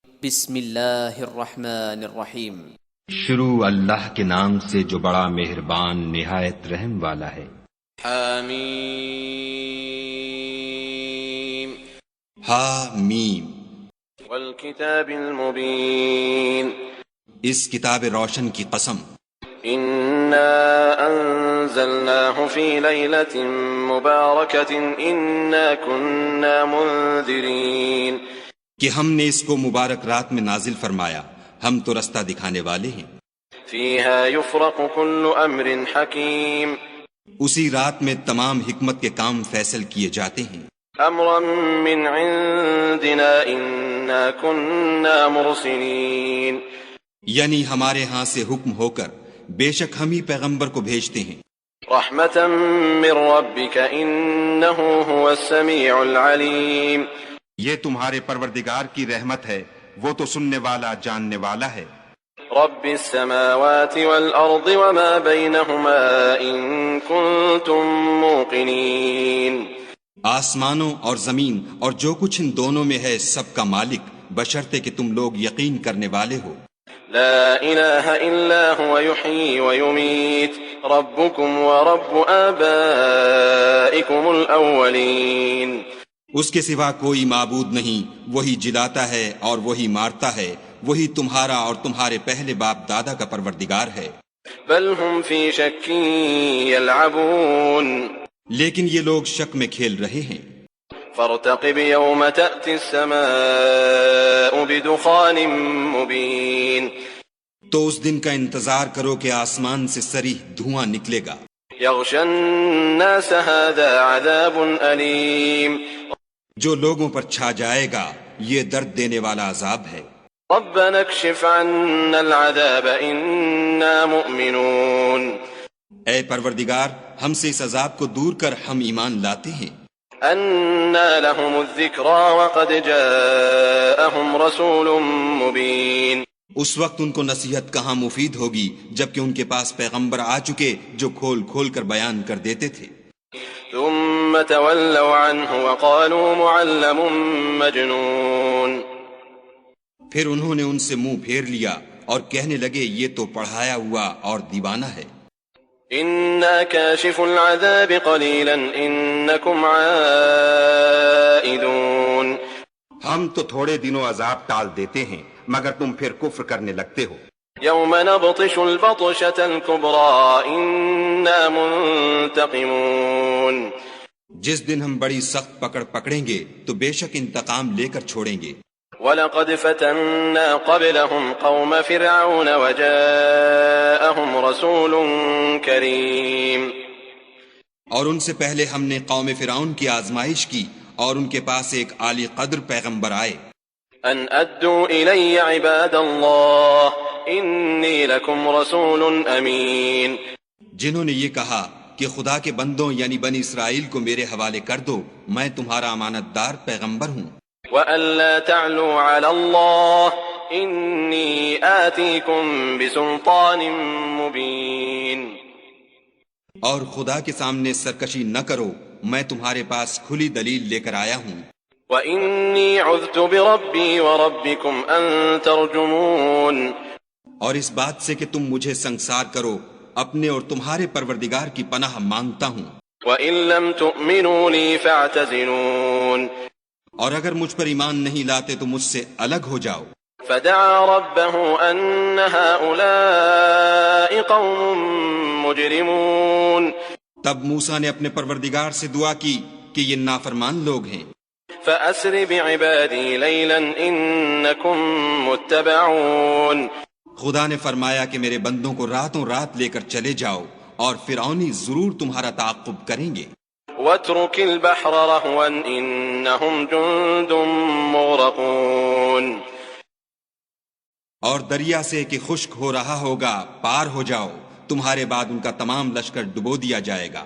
بسم اللہ الرحمن الرحیم۔ شروع اللہ کے نام سے جو بڑا مہربان نہایت رحم والا ہے۔ حامیم حامیم۔ والکتاب المبین اس کتاب روشن کی قسم۔ انا انزلناه في ليلة مباركة انا كنا منذرين کہ ہم نے اس کو مبارک رات میں نازل فرمایا، ہم تو رستہ دکھانے والے ہیں۔ فيها يفرق كل امر حكيم اسی رات میں تمام حکمت کے کام فیصل کیے جاتے ہیں۔ امرا من عندنا انا كنا مرسلين یعنی ہمارے ہاں سے حکم ہو کر بے شک ہم ہی پیغمبر کو بھیجتے ہیں۔ رحمة من ربك انه هو السميع العليم یہ تمہارے پروردگار کی رحمت ہے، وہ تو سننے والا جاننے والا ہے۔ رب السماوات والأرض وما بينهما إن كنتم موقنين آسمانوں اور زمین اور جو کچھ ان دونوں میں ہے سب کا مالک، بشرطے کہ تم لوگ یقین کرنے والے ہو۔ لا إله إلا هو يحيي ويميت ربكم ورب آبائكم الأولين اس کے سوا کوئی معبود نہیں، وہی جلاتا ہے اور وہی مارتا ہے، وہی تمہارا اور تمہارے پہلے باپ دادا کا پروردگار ہے۔ بل هم في شك يلعبون لیکن یہ لوگ شک میں کھیل رہے ہیں۔ فارتقب يوم تأتي السماء بدخان مبين تو اس دن کا انتظار کرو کہ آسمان سے صریح دھواں نکلے گا۔ يغشى الناس هذا عذاب أليم جو لوگوں پر چھا جائے گا یہ درد دینے والا عذاب ہے۔ ربنا اكشف عنا العذاب إنا مؤمنون اے پروردگار ہم سے اس عذاب کو دور کر ہم ایمان لاتے ہیں۔ أنا لهم الذكرى وقد جاءهم رسول مبين اس وقت ان کو نصیحت کہاں مفید ہوگی جبکہ ان کے پاس پیغمبر آ چکے جو کھول کھول کر بیان کر دیتے تھے۔ ثم تولوا عنه وقالوا معلم مجنون پھر انہوں نے ان سے منہ پھیر لیا اور کہنے لگے یہ تو پڑھایا ہوا اور دیوانہ ہے۔ إنا كاشف العذاب قليلا إنكم عائدون ہم تو تھوڑے دنوں عذاب ٹال دیتے ہیں مگر تم پھر کفر کرنے لگتے ہو۔ يوم نبطش البطشة الكبرى إنا منتقمون جس دن ہم بڑی سخت پکڑ پکڑیں گے تو بے شک انتقام لے کر چھوڑیں گے۔ وَلَقَدْ فَتَنَّا قَبْلَهُمْ قَوْمَ فِرْعَوْنَ وَجَاءَهُمْ رَسُولٌ كَرِيمٌ اور ان سے پہلے ہم نے قوم فرعون کی آزمائش کی اور ان کے پاس ایک عالی قدر پیغمبر آئے۔ أَنْ أَدُّوا إِلَيَّ عِبَادَ اللَّهِ إِنِّي لَكُمْ رَسُولٌ أَمِينٌ جنہوں نے یہ کہا کہ خدا کے بندوں یعنی بنی اسرائیل کو میرے حوالے کر دو، میں تمہارا امانت دار پیغمبر ہوں۔ وَأَلَّا تَعْلُوا عَلَى اللَّهِ إِنِّي آتِيكُمْ بِسُلْطَانٍ مُبِينٍ اور خدا کے سامنے سرکشی نہ کرو، میں تمہارے پاس کھلی دلیل لے کر آیا ہوں۔ وَإِنِّي عُذْتُ بِرَبِّي وَرَبِّكُمْ أَن تَرْجُمُونَ اور اس بات سے کہ تم مجھے سنگسار کرو، اپنے اور تمہارے پروردگار کی پناہ مانگتا ہوں۔ وَإِن لَّمْ تُؤْمِنُوا لِي فَاعْتَزِلُونِ اور اگر مجھ پر ایمان نہیں لاتے تو مجھ سے الگ ہو جاؤ۔ فَدَعَا رَبَّهُ أَنَّ هَٰؤُلَاءِ قَوْمٌ مُجْرِمُونَ تب موسیٰ نے اپنے پروردگار سے دعا کی کہ یہ نافرمان لوگ ہیں۔ فَأَسْرِ بِعِبَادِي لَيْلًا إِنَّكُمْ مُتَّبَعُونَ خدا نے فرمایا کہ میرے بندوں کو راتوں رات لے کر چلے جاؤ اور فرعونی ضرور تمہارا تعاقب کریں گے۔ وَاتْرُكِ الْبَحْرَ رَهْوًا إِنَّهُمْ جُندٌ مُّغْرَقُونَ اور دریا سے کہ خشک ہو رہا ہوگا پار ہو جاؤ، تمہارے بعد ان کا تمام لشکر ڈبو دیا جائے گا۔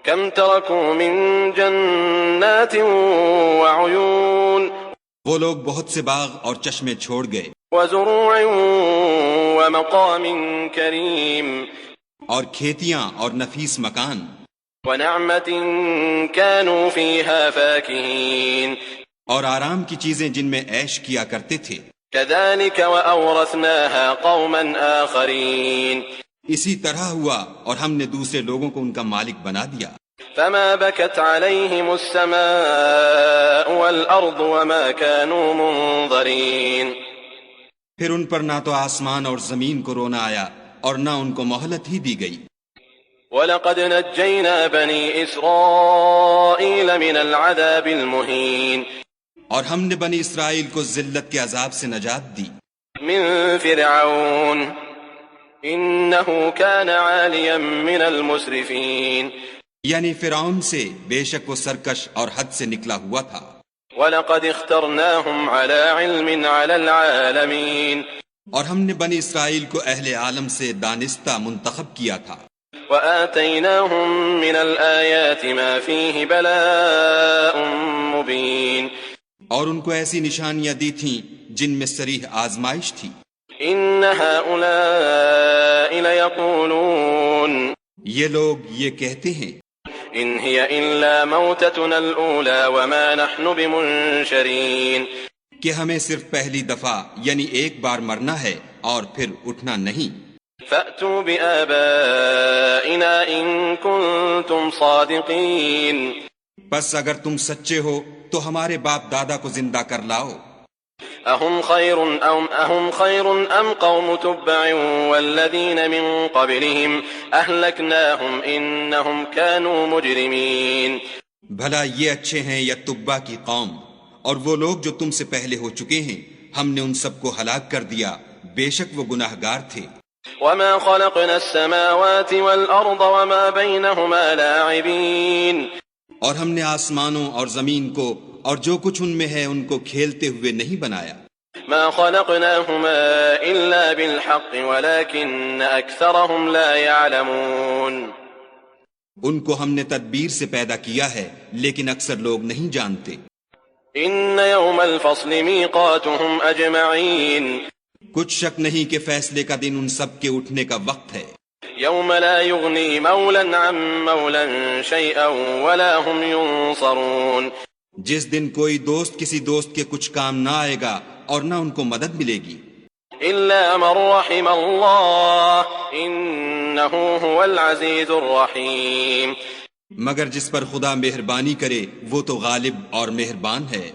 كم تركوا من جنات وعيون وہ لوگ بہت سے باغ اور چشمے چھوڑ گئے۔ وزروع ومقام كريم اور کھیتیاں اور نفیس مکان، ونعمة كانوا فيها فاكهين اور آرام کی چیزیں جن میں عیش کیا کرتے تھے. كذلك وأورثناها قوما آخرين اسی طرح ہوا اور ہم نے دوسرے لوگوں کو ان کا مالک بنا دیا. فما بكت عليهم السماء والأرض وما كانوا منظرين پھر ان پر نہ تو آسمان اور زمین کو رونا آیا اور نہ ان کو مہلت ہی دی گئی. وَلَقَدْ نَجَّيْنَا بَنِي إِسْرَائِيلَ مِنَ الْعَذَابِ الْمُهِينِ اور ہم نے بنی اسرائیل کو ذلت کے عذاب سے نجات دی. من فرعون إِنَّهُ كَانَ عَالِيًا مِنَ الْمُسْرِفِينَ یعنی فرعون سے، بے شک وہ سرکش اور حد سے نکلا ہوا تھا. وَلَقَدْ اخْتَرْنَاهُمْ عَلَى عِلْمٍ عَلَى الْعَالَمِينَ اور ہم نے بنی اسرائیل کو اہل عالم سے دانستہ منتخب کیا تھا. وَآتَيْنَاهُمْ مِنَ الْآيَاتِ مَا فِيهِ بَلَاءٌ مُبِينٌ اور ان کو ایسی نشانیاں دی تھیں جن میں صریح آزمائش تھی. إِنَّ هَؤُلَاءِ لَيَقُولُونَ یہ لوگ یہ کہتے ہیں إِنْ هِيَ إِلَّا مَوْتَتُنَا الْأُولَى وَمَا نَحْنُ بِمُنشَرِينَ کہ ہمیں صرف پہلی دفعہ یعنی ایک بار مرنا ہے اور پھر اٹھنا نہیں. فَأْتُوا بِآبَائِنَا إِن كُنتُمْ صَادِقِينَ بس اگر تم سچے ہو تو ہمارے باپ دادا کو زندہ کر لاؤ. أَهُمْ خَيْرٌ أَمْ قَوْمُ تُبَّعٍ وَالَّذِينَ مِن قَبْلِهِمْ أَهْلَكْنَاهُمْ إِنَّهُمْ كَانُوا مُجْرِمِينَ بھلا یہ اچھے ہیں یا تبا کی قوم؟ اور وہ لوگ جو تم سے پہلے ہو چکے ہیں ہم نے ان سب کو ہلاک کر دیا، بے شک وہ گناہگار تھے. وَمَا خَلَقْنَا السَّمَاوَاتِ وَالْأَرْضَ وَمَا بَيْنَهُمَا لَاعِبِينَ اور ہم نے آسمانوں اور زمین کو اور جو کچھ ان میں ہے ان کو کھیلتے ہوئے نہیں بنایا. مَا خَلَقْنَاهُمَا إِلَّا بِالْحَقِّ وَلَكِنَّ أَكْثَرَهُمْ لَا يَعْلَمُونَ ان کو ہم نے تدبیر سے پیدا کیا ہے لیکن اکثر لوگ نہیں جانتے. إِنَّ يَوْمَ الْفَصْلِ مِيقَاتُهُمْ أَجْمَعِينَ کچھ شک نہیں کہ فیصلے کا دن ان سب کے اٹھنے کا وقت ہے. يَوْمَ لَا يُغْنِي مَوْلًا عَن مَوْلًا شَيْئًا وَلَا هُمْ يُنصَرُونَ جس دن کوئی دوست کسی دوست کے کچھ کام نہ آئے گا اور نہ ان کو مدد ملے گی. إِلَّا مَن رَّحِمَ اللَّهُ إِنَّهُ هُوَ الْعَزِيزُ الرَّحِيمُ مگر جس پر خدا مہربانی کرے وہ تو غالب اور مہربان ہے.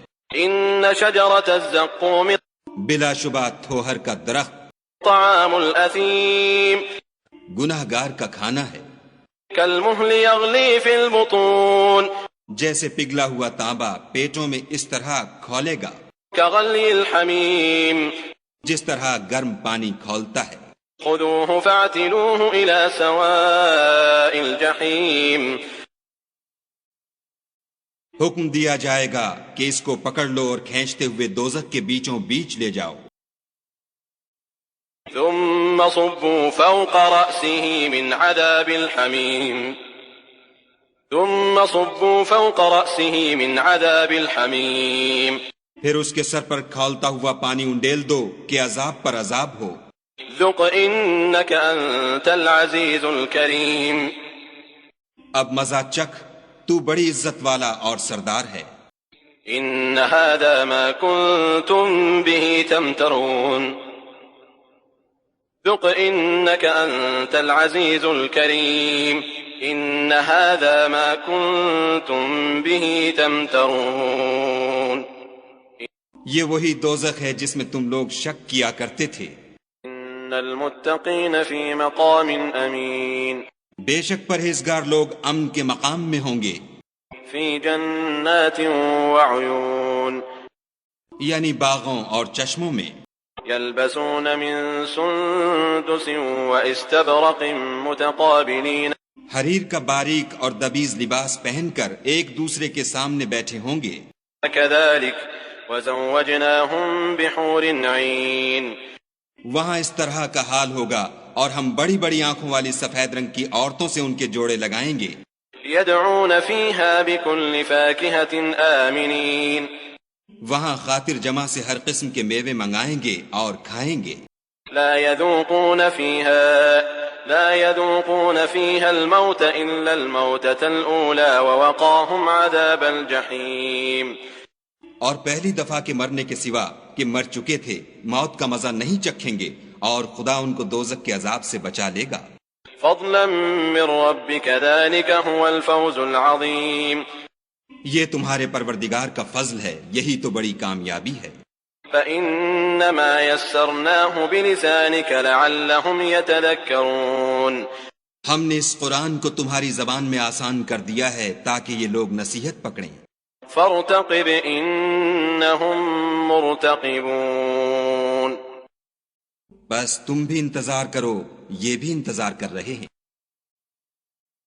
إِنَّ شَجَرَةَ الزَّقُّومِ بلا شبہ تھوہر کا درخت طَعَامُ الْأَثِيمِ گناہگار کا کھانا ہے. كَالْمُهْلِ يَغْلِي فِي الْبُطُونِ جیسے پگھلا ہوا تانبا پیٹوں میں اس طرح کھولے گا، كَغَلْيِ الْحَمِيمِ جس طرح گرم پانی کھولتا ہے. خُذُوهُ فَاعْتِلُوهُ إِلَى سَوَاءِ الْجَحِيمِ حکم دیا جائے گا کہ اس کو پکڑ لو اور کھینچتے ہوئے دوزخ کے بیچوں بیچ لے جاؤ. ثم صبوا فوق رأسه من عذاب الحميم ثم صبوا فوق رأسه من عذاب الحميم پھر اس کے سر پر کھولتا ہوا پانی انڈیل دو کہ عذاب پر عذاب ہو. ذق إنك أنت العزيز الكريم اب مزہ چکھ، تو بڑی عزت والا اور سردار ہے. إن هذا ما كنتم به تمترون ذق إنك أنت العزيز الكريم إن هذا ما كنتم به تمترون یہ وہی دوزخ ہے جس میں تم لوگ شک کیا کرتے تھے. إن المتقين في مقام أمين بے شک پرہیزگار لوگ امن کے مقام میں ہوں گے. في جنات وعيون یعنی باغوں اور چشموں میں. يلبسون من سندس واستبرق متقابلين حریر کا باریک اور دبیز لباس پہن کر ایک دوسرے کے سامنے بیٹھے ہوں گے. كذلك وزوجناهم بحور عين وہاں اس طرح کا حال ہوگا اور ہم بڑی بڑی آنکھوں والی سفید رنگ کی عورتوں سے ان کے جوڑے لگائیں گے. يدعون فيها بكل فاكهة آمنين وہاں خاطر جمع سے ہر قسم کے میوے منگائیں گے اور کھائیں گے. لا يذوقون فيها الموت إلا الموتة الأولى ووقاهم عذاب الجحيم. اور پہلی دفعہ کے مرنے کے سوا کہ مر چکے تھے موت کا مزہ نہیں چکھیں گے اور خدا ان کو دوزخ کے عذاب سے بچا لے گا. فضلا من ربك ذلك هو الفوز العظيم. یہ تمہارے پروردگار کا فضل ہے، یہی تو بڑی کامیابی ہے. فإنما يسرناه بلسانك لعلهم يتذكرون. ہم نے اس قرآن کو تمہاری زبان میں آسان کر دیا ہے تاکہ یہ لوگ نصیحت پکڑیں. فارتقب إنهم مرتقبون. بس تم بھی انتظار کرو، یہ بھی انتظار کر رہے ہیں.